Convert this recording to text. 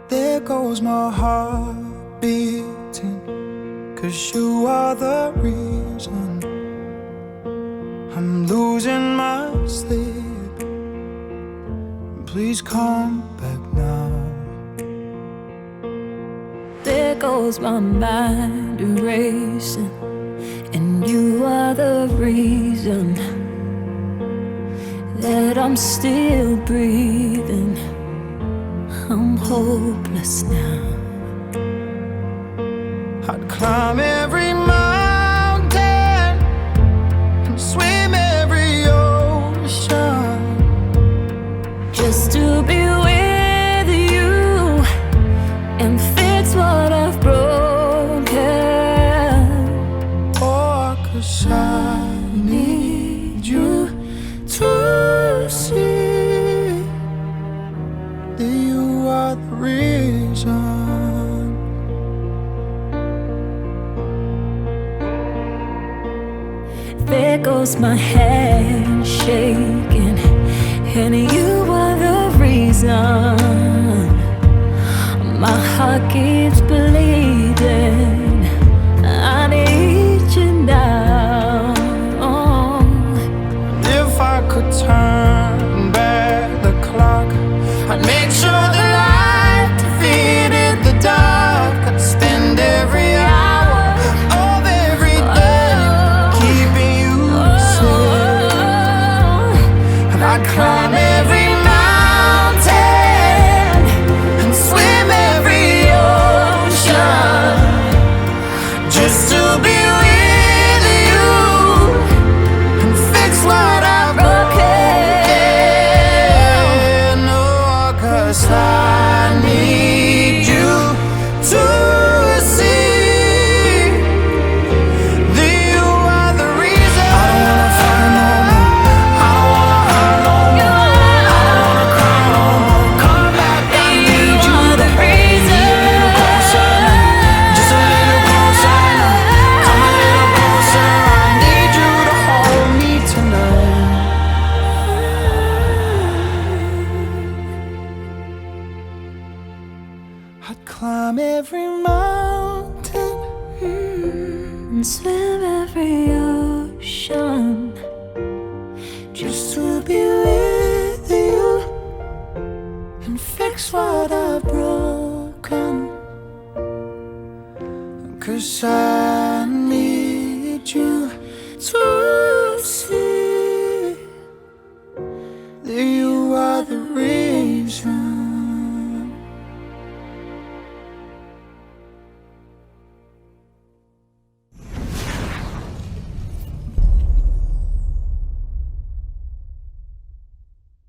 There goes my heart beating, 'cause you are the reason I'm losing my sleep. Please come back now. There goes my mind erasing, and you are the reason that I'm still breathing. I'm hopeless now. I'd climb every mountain and swim every ocean just to be with you and fix what I've broken. Oh, 'cause I need you to see that you are the reason. There goes my hand shaking, and you are the reason my heart keeps bleeding. I need you now. If I could turn back the clock, I'd make sure the light defeated the dark. I'd spend every hour of every day keeping you safe. And I'd climb every mountain and swim every ocean just to be with you and fix what I've broken. Oh, 'cause I need you to see that you are the reason. I don't wanna fight no more. I don't wanna hurt no more. I don't wanna cry no more. Come back, I need you to reason. just a little closer now. Come a little closer. I need you to hold me tonight. I'd climb every mountain And swim every ocean just to be with you and fix what I've broken. 'Cause I need you to see that you are the reason.